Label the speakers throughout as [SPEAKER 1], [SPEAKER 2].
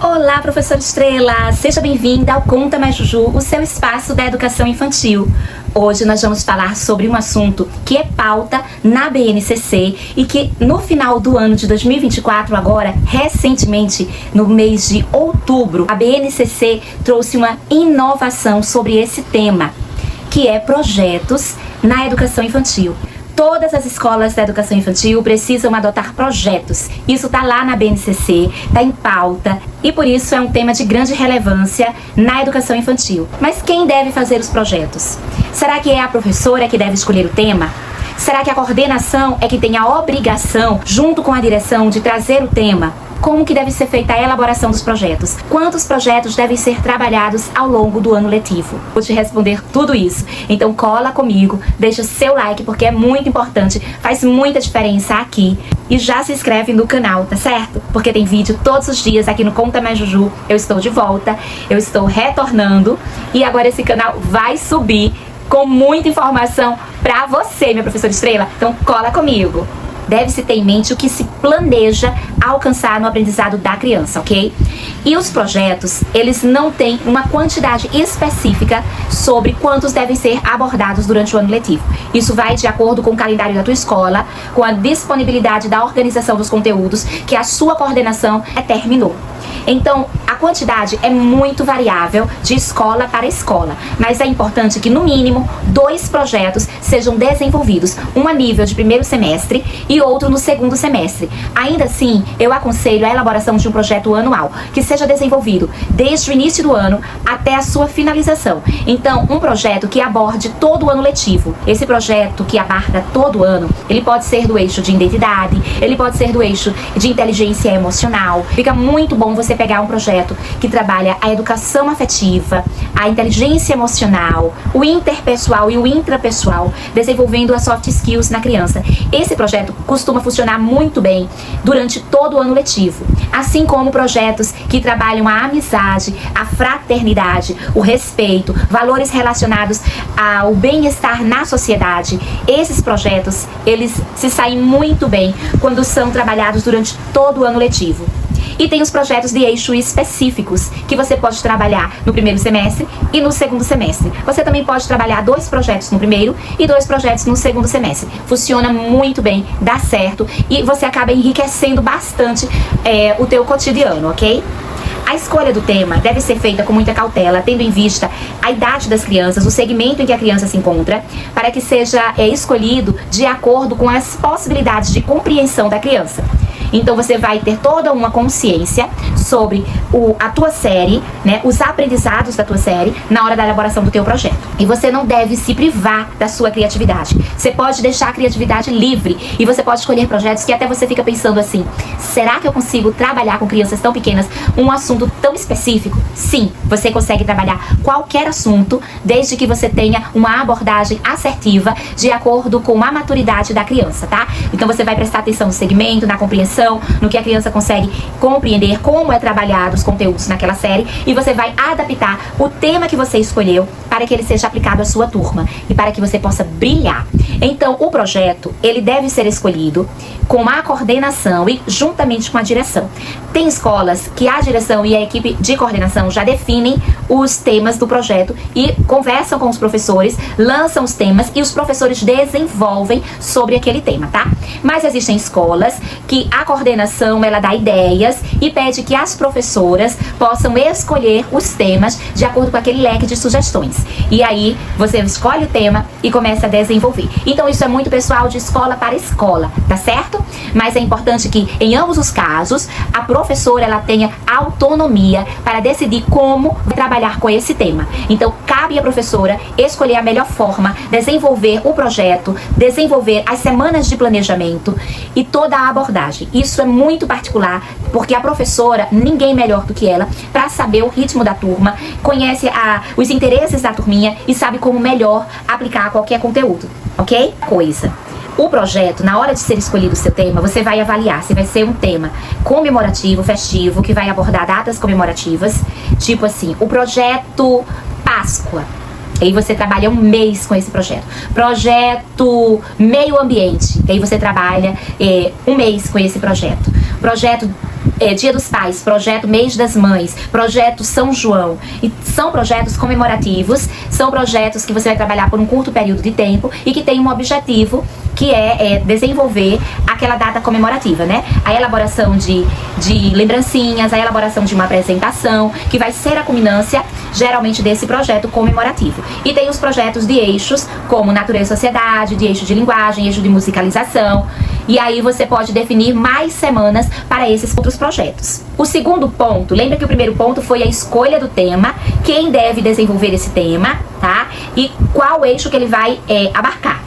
[SPEAKER 1] Olá, professora Estrela! Seja bem-vinda ao Conta Mais Juju, o seu espaço da educação infantil. Hoje nós vamos falar sobre um assunto que é pauta na BNCC e que no final do ano de 2024, agora, recentemente, no mês de outubro, a BNCC trouxe uma inovação sobre esse tema, que é projetos na educação infantil. Todas as escolas da educação infantil precisam adotar projetos. Isso está lá na BNCC, está em pauta e por isso é um tema de grande relevância na educação infantil. Mas quem deve fazer os projetos? Será que é a professora que deve escolher o tema? Será que a coordenação é que tem a obrigação, junto com a direção, de trazer o tema? Como que deve ser feita a elaboração dos projetos? Quantos projetos devem ser trabalhados ao longo do ano letivo? Vou te responder tudo isso. Então cola comigo, deixa seu like porque é muito importante, faz muita diferença aqui. E já se inscreve no canal, tá certo? Porque tem vídeo todos os dias aqui no Conta Mais Juju. Eu estou de volta, eu estou retornando e agora esse canal vai subir com muita informação pra você, minha professora Estrela. Então cola comigo. Deve-se ter em mente o que se planeja alcançar no aprendizado da criança, ok? E os projetos, eles não têm uma quantidade específica sobre quantos devem ser abordados durante o ano letivo. Isso vai de acordo com o calendário da tua escola, com a disponibilidade da organização dos conteúdos que a sua coordenação determinou. Então, a quantidade é muito variável de escola para escola, mas é importante que, no mínimo, 2 projetos sejam desenvolvidos, um a nível de primeiro semestre e outro no segundo semestre. Ainda assim, eu aconselho a elaboração de um projeto anual, que seja desenvolvido desde o início do ano até a sua finalização. Então, um projeto que aborde todo o ano letivo. Esse projeto que abarca todo o ano, ele pode ser do eixo de identidade, ele pode ser do eixo de inteligência emocional. Fica muito bom você pegar um projeto que trabalha a educação afetiva, a inteligência emocional, o interpessoal e o intrapessoal, desenvolvendo as soft skills na criança. Esse projeto costuma funcionar muito bem durante todo o ano letivo, assim como projetos que trabalham a amizade, a fraternidade, o respeito, valores relacionados ao bem-estar na sociedade. Esses projetos, eles se saem muito bem quando são trabalhados durante todo o ano letivo. E tem os projetos de eixo específicos, que você pode trabalhar no primeiro semestre e no segundo semestre. Você também pode trabalhar 2 projetos no primeiro e 2 projetos no segundo semestre. Funciona muito bem, dá certo e você acaba enriquecendo bastante o teu cotidiano, ok? A escolha do tema deve ser feita com muita cautela, tendo em vista a idade das crianças, o segmento em que a criança se encontra, para que seja escolhido de acordo com as possibilidades de compreensão da criança. Então você vai ter toda uma consciência sobre a tua série, né, os aprendizados da tua série na hora da elaboração do teu projeto. E você não deve se privar da sua criatividade. Você pode deixar a criatividade livre e você pode escolher projetos que até você fica pensando assim: será que eu consigo trabalhar com crianças tão pequenas um assunto tão específico? Sim, você consegue trabalhar qualquer assunto desde que você tenha uma abordagem assertiva de acordo com a maturidade da criança, tá? Então você vai prestar atenção no segmento, na compreensão, no que a criança consegue compreender, como é trabalhado os conteúdos naquela série, e você vai adaptar o tema que você escolheu para que ele seja aplicado à sua turma e para que você possa brilhar. Então, o projeto, ele deve ser escolhido com a coordenação e juntamente com a direção. Tem escolas que a direção e a equipe de coordenação já definem os temas do projeto e conversam com os professores, lançam os temas e os professores desenvolvem sobre aquele tema, tá? Mas existem escolas que a coordenação, ela dá ideias e pede que as professoras possam escolher os temas de acordo com aquele leque de sugestões. E aí, você escolhe o tema e começa a desenvolver. Então, isso é muito pessoal de escola para escola, tá certo? Mas é importante que, em ambos os casos, a professora, ela tenha autonomia para decidir como trabalhar com esse tema. Então, cabe à professora escolher a melhor forma, desenvolver o projeto, desenvolver as semanas de planejamento e toda a abordagem. Isso é muito particular, porque a professora, ninguém melhor do que ela, para saber o ritmo da turma, conhece os interesses da turminha e sabe como melhor aplicar qualquer conteúdo, ok? O projeto, na hora de ser escolhido o seu tema, você vai avaliar se vai ser um tema comemorativo, festivo, que vai abordar datas comemorativas, tipo assim, o projeto Páscoa. Aí você trabalha um mês com esse projeto. Projeto meio ambiente. Aí você trabalha um mês com esse projeto. Projeto Dia dos Pais, projeto Mês das Mães, projeto São João. E são projetos comemorativos, são projetos que você vai trabalhar por um curto período de tempo e que tem um objetivo que é desenvolver aquela data comemorativa, né? A elaboração de lembrancinhas, a elaboração de uma apresentação, que vai ser a culminância, geralmente, desse projeto comemorativo. E tem os projetos de eixos, como natureza e sociedade, de eixo de linguagem, eixo de musicalização. E aí você pode definir mais semanas para esses outros projetos. O segundo ponto, lembra que o primeiro ponto foi a escolha do tema, quem deve desenvolver esse tema, tá? E qual eixo que ele vai abarcar.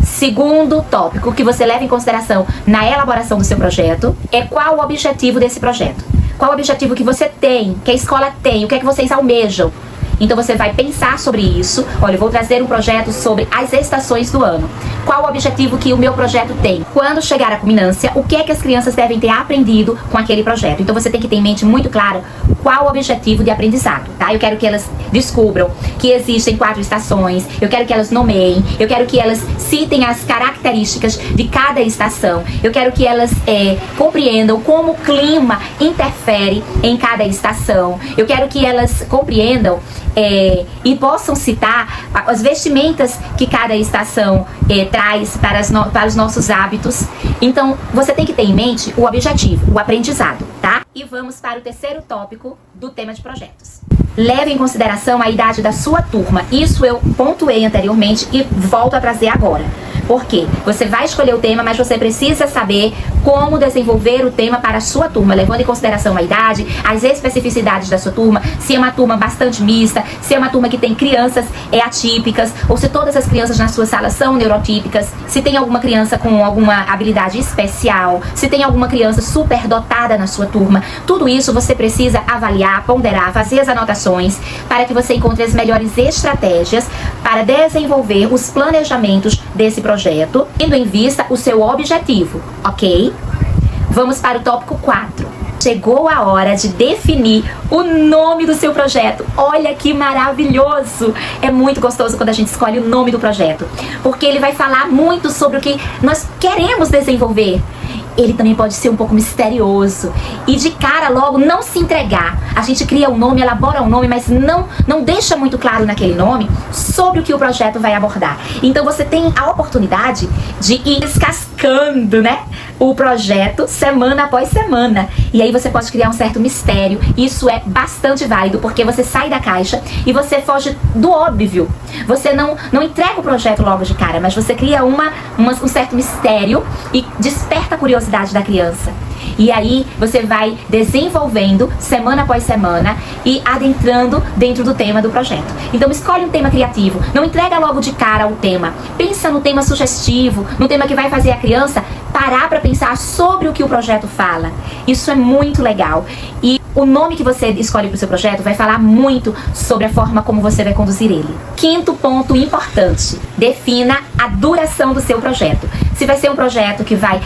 [SPEAKER 1] Segundo tópico que você leva em consideração na elaboração do seu projeto é qual o objetivo desse projeto. Qual o objetivo que você tem, que a escola tem, o que é que vocês almejam. Então você vai pensar sobre isso. Olha, eu vou trazer um projeto sobre as estações do ano. Qual o objetivo que o meu projeto tem? Quando chegar à culminância, o que é que as crianças devem ter aprendido com aquele projeto? Então você tem que ter em mente muito clara qual o objetivo de aprendizado, tá? Eu quero que elas descubram que existem 4 estações, eu quero que elas nomeiem, eu quero que elas citem as características de cada estação, eu quero que elas compreendam como o clima interfere em cada estação, eu quero que elas compreendam e possam citar as vestimentas que cada estação traz para os nossos hábitos. Então, você tem que ter em mente o objetivo, o aprendizado, tá? E vamos para o terceiro tópico do tema de projetos. Leve em consideração a idade da sua turma. Isso eu pontuei anteriormente e volto a trazer agora. Por quê? Você vai escolher o tema, mas você precisa saber como desenvolver o tema para a sua turma, levando em consideração a idade, as especificidades da sua turma, se é uma turma bastante mista, se é uma turma que tem crianças atípicas, ou se todas as crianças na sua sala são neurotípicas, se tem alguma criança com alguma habilidade especial, se tem alguma criança superdotada na sua turma. Tudo isso você precisa avaliar, ponderar, fazer as anotações para que você encontre as melhores estratégias para desenvolver os planejamentos desse projeto, tendo em vista o seu objetivo, ok? Vamos para o tópico 4. Chegou a hora de definir o nome do seu projeto. Olha que maravilhoso! É muito gostoso quando a gente escolhe o nome do projeto, porque ele vai falar muito sobre o que nós queremos desenvolver. Ele também pode ser um pouco misterioso e de cara logo não se entregar. A gente cria um nome, elabora um nome, mas não deixa muito claro naquele nome sobre o que o projeto vai abordar. Então você tem a oportunidade de ir descascando, né, o projeto semana após semana. E aí você pode criar um certo mistério. Isso é bastante válido, porque você sai da caixa e você foge do óbvio. Você não entrega o projeto logo de cara, mas você cria um certo mistério e desperta a curiosidade da criança. E aí você vai desenvolvendo semana após semana e adentrando dentro do tema do projeto. Então escolhe um tema criativo, não entrega logo de cara o tema. Pensa no tema sugestivo, no tema que vai fazer a criança parar para pensar sobre o que o projeto fala. Isso é muito legal. E o nome que você escolhe para o seu projeto vai falar muito sobre a forma como você vai conduzir ele. Quinto ponto importante: defina a duração do seu projeto. Se vai ser um projeto que vai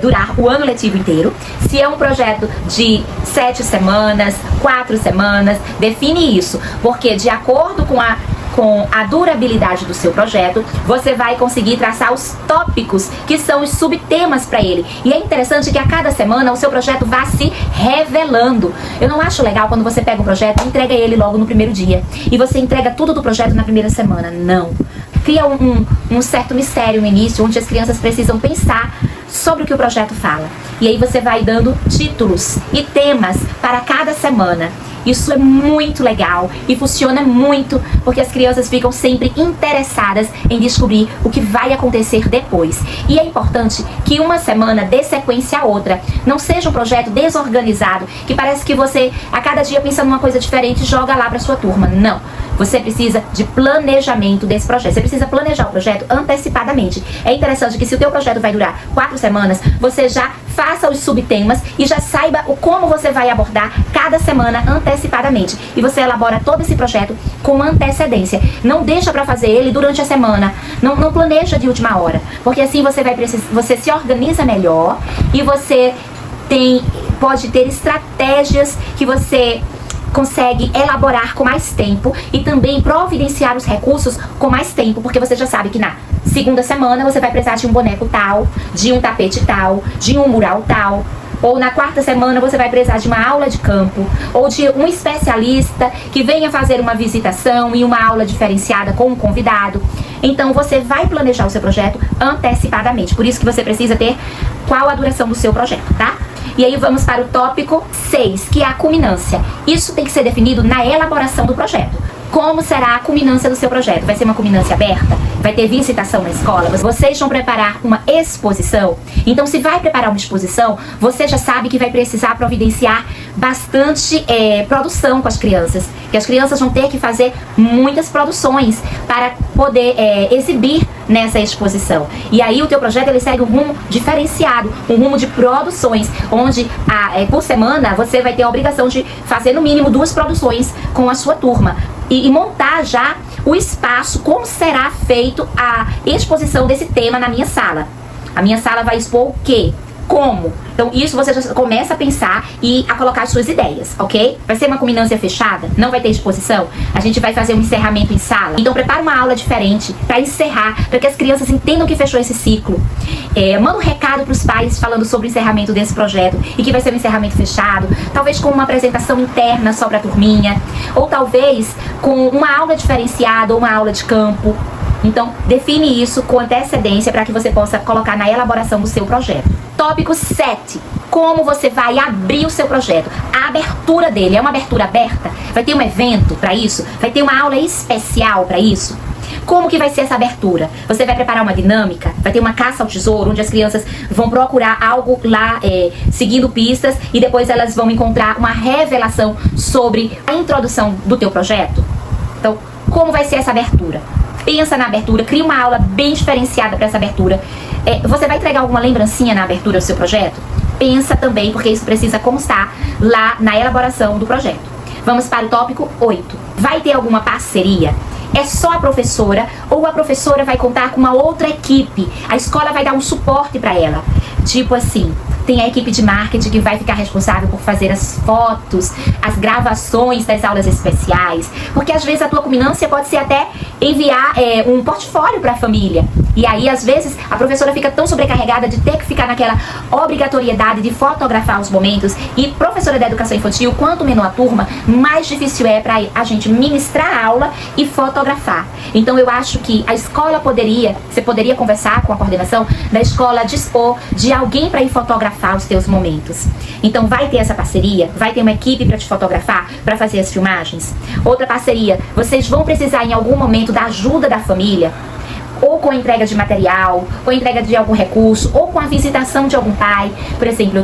[SPEAKER 1] durar o ano letivo inteiro, se é um projeto de 7 semanas, 4 semanas, define isso, porque de acordo com a durabilidade do seu projeto, você vai conseguir traçar os tópicos, que são os subtemas para ele. E é interessante que a cada semana o seu projeto vá se revelando. Eu não acho legal quando você pega um projeto e entrega ele logo no primeiro dia, e você entrega tudo do projeto na primeira semana. Não. Cria um certo mistério no início, onde as crianças precisam pensar sobre o que o projeto fala. E aí você vai dando títulos e temas para cada semana. Isso é muito legal e funciona muito, porque as crianças ficam sempre interessadas em descobrir o que vai acontecer depois. E é importante que uma semana dê sequência à outra. Não seja um projeto desorganizado, que parece que você, a cada dia, pensa numa coisa diferente e joga lá para sua turma. Não. Você precisa de planejamento desse projeto. Você precisa planejar o projeto antecipadamente. É interessante que, se o teu projeto vai durar 4 semanas, você já faça os subtemas e já saiba como você vai abordar cada semana antecipadamente. E você elabora todo esse projeto com antecedência. Não deixa para fazer ele durante a semana. Não planeja de última hora. Porque assim você se organiza melhor e você pode ter estratégias que você consegue elaborar com mais tempo e também providenciar os recursos com mais tempo, porque você já sabe que na segunda semana você vai precisar de um boneco tal, de um tapete tal, de um mural tal. ou na quarta semana você vai precisar de uma aula de campo, ou de um especialista que venha fazer uma visitação e uma aula diferenciada com um convidado. Então você vai planejar o seu projeto antecipadamente. Por isso que você precisa ter qual a duração do seu projeto, tá? E aí vamos para o tópico 6, que é a culminância. Isso tem que ser definido na elaboração do projeto. Como será a culminância do seu projeto? Vai ser uma culminância aberta? Vai ter visitação na escola? Vocês vão preparar uma exposição? Então, se vai preparar uma exposição, você já sabe que vai precisar providenciar bastante produção com as crianças. Que as crianças vão ter que fazer muitas produções para poder exibir nessa exposição. E aí o teu projeto ele segue um rumo diferenciado, um rumo de produções, onde por semana você vai ter a obrigação de fazer no mínimo 2 produções com a sua turma. E montar já o espaço, como será feito a exposição desse tema na minha sala. A minha sala vai expor o quê? Como? Então isso você já começa a pensar e a colocar as suas ideias, ok? Vai ser uma culminância fechada? Não vai ter exposição? A gente vai fazer um encerramento em sala? Então prepara uma aula diferente para encerrar, para que as crianças entendam que fechou esse ciclo. Manda um recado para os pais falando sobre o encerramento desse projeto e que vai ser um encerramento fechado, talvez com uma apresentação interna só para a turminha, ou talvez com uma aula diferenciada ou uma aula de campo. Então, define isso com antecedência para que você possa colocar na elaboração do seu projeto. Tópico 7. Como você vai abrir o seu projeto? A abertura dele é uma abertura aberta? Vai ter um evento para isso? Vai ter uma aula especial para isso? Como que vai ser essa abertura? Você vai preparar uma dinâmica? Vai ter uma caça ao tesouro, onde as crianças vão procurar algo lá, seguindo pistas, e depois elas vão encontrar uma revelação sobre a introdução do teu projeto? Então, como vai ser essa abertura? Pensa na abertura, cria uma aula bem diferenciada para essa abertura. Você vai entregar alguma lembrancinha na abertura do seu projeto? Pensa também, porque isso precisa constar lá na elaboração do projeto. Vamos para o tópico 8. Vai ter alguma parceria? É só a professora ou a professora vai contar com uma outra equipe? A escola vai dar um suporte para ela. Tipo assim, tem a equipe de marketing que vai ficar responsável por fazer as fotos, as gravações das aulas especiais. Porque às vezes a tua culminância pode ser até enviar um portfólio para a família. E aí, às vezes, a professora fica tão sobrecarregada de ter que ficar naquela obrigatoriedade de fotografar os momentos. E professora da educação infantil, quanto menor a turma, mais difícil é para a gente ministrar a aula e fotografar. Então, eu acho que a escola você poderia conversar com a coordenação da escola, dispor de alguém para ir fotografar os teus momentos. Então, vai ter essa parceria? Vai ter uma equipe para te fotografar, para fazer as filmagens? Outra parceria, vocês vão precisar em algum momento da ajuda da família, ou com a entrega de material, ou entrega de algum recurso, ou com a visitação de algum pai. Por exemplo,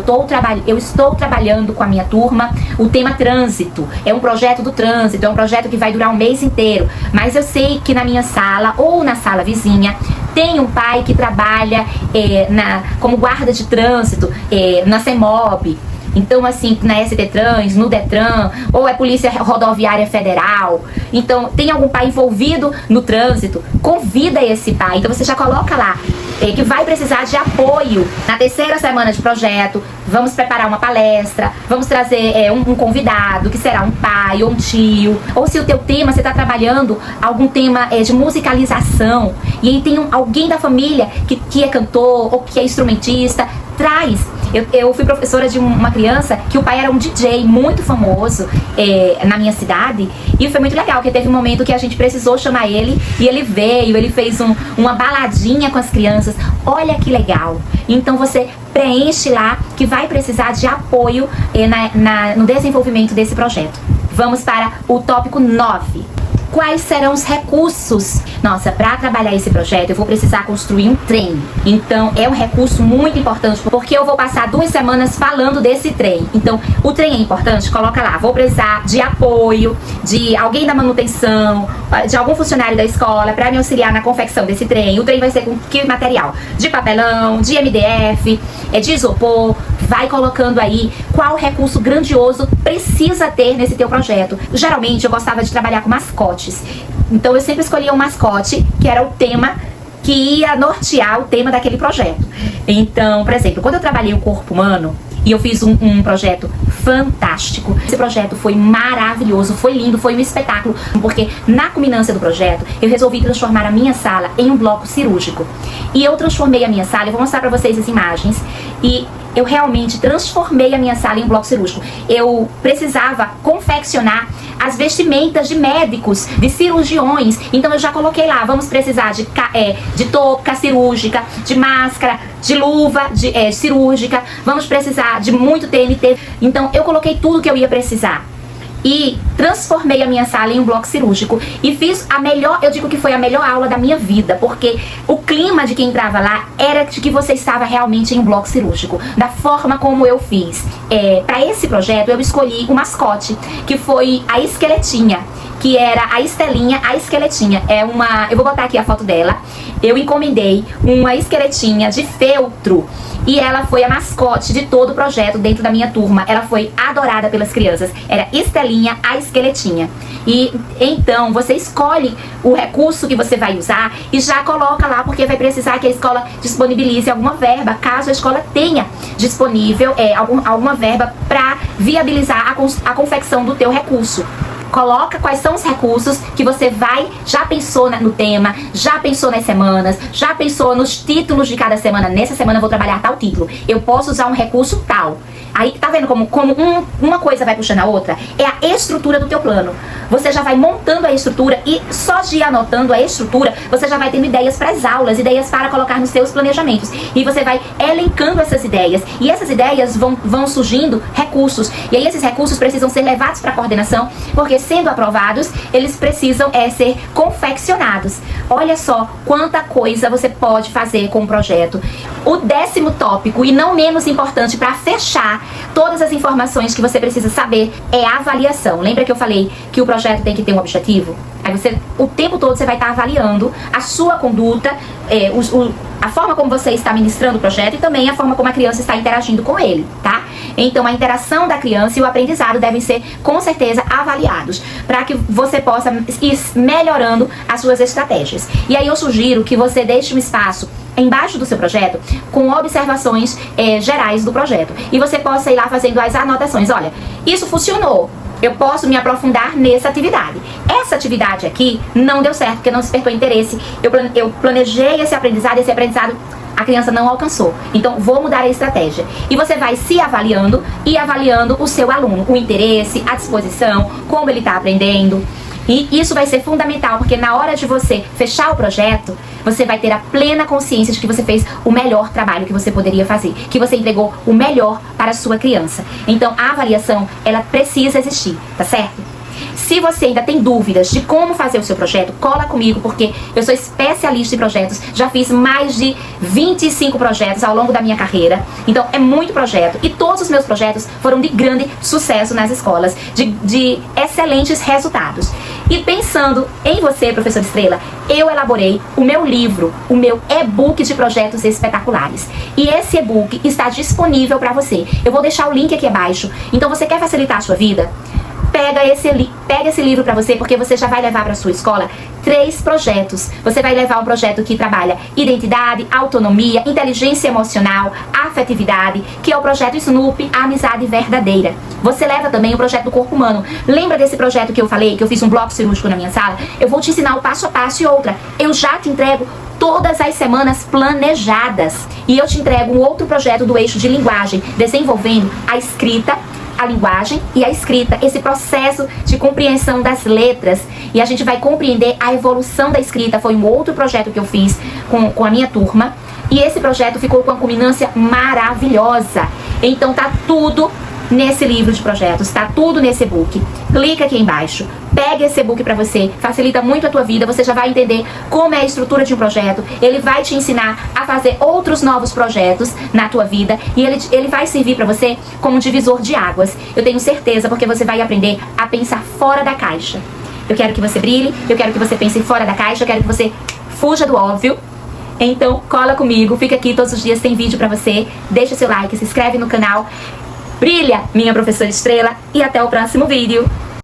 [SPEAKER 1] eu estou trabalhando com a minha turma o tema trânsito. É um projeto do trânsito, é um projeto que vai durar um mês inteiro. Mas eu sei que na minha sala, ou na sala vizinha, tem um pai que trabalha como guarda de trânsito na CEMOB. Então, assim, na ST Trans, no Detran, ou é Polícia Rodoviária Federal. Então, tem algum pai envolvido no trânsito, convida esse pai. Então, você já coloca lá que vai precisar de apoio. Na 3ª semana de projeto, vamos preparar uma palestra, vamos trazer um convidado, que será um pai ou um tio. Ou se o teu tema, você está trabalhando algum tema de musicalização, e aí tem alguém da família que é cantor ou que é instrumentista, traz. Eu fui professora de uma criança que o pai era um DJ muito famoso na minha cidade, e foi muito legal, porque teve um momento que a gente precisou chamar ele, e ele veio, ele fez uma baladinha com as crianças. Olha que legal. Então você preenche lá que vai precisar de apoio no desenvolvimento desse projeto. Vamos para o tópico 9. Quais serão os recursos? Nossa, para trabalhar esse projeto eu vou precisar construir um trem. Então é um recurso muito importante, porque eu vou passar 2 semanas falando desse trem. Então o trem é importante, coloca lá. Vou precisar de apoio, de alguém da manutenção, de algum funcionário da escola para me auxiliar na confecção desse trem. O trem vai ser com que material? De papelão, de MDF, de isopor. Vai colocando aí qual recurso grandioso precisa ter nesse teu projeto. Geralmente eu gostava de trabalhar com mascotes. Então eu sempre escolhia um mascote que era o tema que ia nortear o tema daquele projeto. Então, por exemplo, quando eu trabalhei o corpo humano, e eu fiz um projeto fantástico. Esse projeto foi maravilhoso, foi lindo, foi um espetáculo, porque na culminância do projeto eu resolvi transformar a minha sala em um bloco cirúrgico. E eu transformei a minha sala, eu vou mostrar pra vocês as imagens, e eu realmente transformei a minha sala em um bloco cirúrgico. Eu precisava confeccionar as vestimentas de médicos, de cirurgiões. Então eu já coloquei lá, vamos precisar de touca cirúrgica, de máscara, de luva cirúrgica, vamos precisar de muito TNT. Então eu coloquei tudo que eu ia precisar. E transformei a minha sala em um bloco cirúrgico. E fiz a melhor, eu digo que foi a melhor aula da minha vida, porque o clima de quem entrava lá era de que você estava realmente em um bloco cirúrgico. Da forma como eu fiz. Para esse projeto eu escolhi o mascote, que foi a Esqueletinha, que era a Estelinha, a Esqueletinha. Eu vou botar aqui a foto dela. Eu encomendei uma esqueletinha de feltro. E ela foi a mascote de todo o projeto dentro da minha turma. Ela foi adorada pelas crianças. Era Estelinha, a Esqueletinha. E então você escolhe o recurso que você vai usar e já coloca lá, porque vai precisar que a escola disponibilize alguma verba, caso a escola tenha disponível alguma verba para viabilizar a confecção do teu recurso. Coloca quais são os recursos que você já pensou no tema, já pensou nas semanas, já pensou nos títulos de cada semana. Nessa semana eu vou trabalhar tal título, eu posso usar um recurso tal. Aí tá vendo como uma coisa vai puxando a outra? É a estrutura do teu plano. Você já vai montando a estrutura e só de ir anotando a estrutura, você já vai tendo ideias para as aulas, ideias para colocar nos seus planejamentos. E você vai elencando essas ideias. E essas ideias vão surgindo recursos. E aí esses recursos precisam ser levados para a coordenação, porque sendo aprovados, eles precisam ser confeccionados. Olha só quanta coisa você pode fazer com o projeto. O 10º tópico, e não menos importante para fechar todas as informações que você precisa saber, é a avaliação. Lembra que eu falei que o projeto tem que ter um objetivo? Aí o tempo todo você vai estar avaliando a sua conduta, a forma como você está ministrando o projeto e também a forma como a criança está interagindo com ele, tá? Então a interação da criança e o aprendizado devem ser, com certeza, avaliados, para que você possa ir melhorando as suas estratégias. E aí eu sugiro que você deixe um espaço embaixo do seu projeto com observações gerais do projeto. E você possa ir lá fazendo as anotações. Olha, isso funcionou. Eu posso me aprofundar nessa atividade. Essa atividade aqui não deu certo, porque não despertou interesse. Eu planejei esse aprendizado a criança não alcançou. Então, vou mudar a estratégia. E você vai se avaliando e avaliando o seu aluno, o interesse, a disposição, como ele está aprendendo. E isso vai ser fundamental, porque na hora de você fechar o projeto, você vai ter a plena consciência de que você fez o melhor trabalho que você poderia fazer, que você entregou o melhor para a sua criança. Então, a avaliação, ela precisa existir, tá certo? Se você ainda tem dúvidas de como fazer o seu projeto, cola comigo, porque eu sou especialista em projetos, já fiz mais de 25 projetos ao longo da minha carreira, então é muito projeto, e todos os meus projetos foram de grande sucesso nas escolas, de excelentes resultados. E pensando em você, professor Estrela, eu elaborei o meu livro, o meu e-book de projetos espetaculares. E esse e-book está disponível para você. Eu vou deixar o link aqui abaixo. Então, você quer facilitar a sua vida? Pega esse livro para você, porque você já vai levar para sua escola 3 projetos. Você vai levar um projeto que trabalha identidade, autonomia, inteligência emocional, afetividade, que é o projeto Snoopy, a amizade verdadeira. Você leva também o projeto do corpo humano. Lembra desse projeto que eu falei, que eu fiz um bloco cirúrgico na minha sala? Eu vou te ensinar o passo a passo. E outra, eu já te entrego todas as semanas planejadas. E eu te entrego um outro projeto do eixo de linguagem, desenvolvendo a escrita, a linguagem e a escrita, esse processo de compreensão das letras. E a gente vai compreender a evolução da escrita. Foi um outro projeto que eu fiz com a minha turma. E esse projeto ficou com uma culminância maravilhosa. Então tá tudo nesse livro de projetos, tá tudo nesse e-book. Clica aqui embaixo, pega esse e-book pra você, facilita muito a tua vida, você já vai entender como é a estrutura de um projeto, ele vai te ensinar a fazer outros novos projetos na tua vida e ele vai servir pra você como um divisor de águas. Eu tenho certeza, porque você vai aprender a pensar fora da caixa. Eu quero que você brilhe, eu quero que você pense fora da caixa, eu quero que você fuja do óbvio. Então cola comigo, fica aqui todos os dias, tem vídeo pra você, deixa seu like, se inscreve no canal. Brilha, minha professora Estrela, e até o próximo vídeo.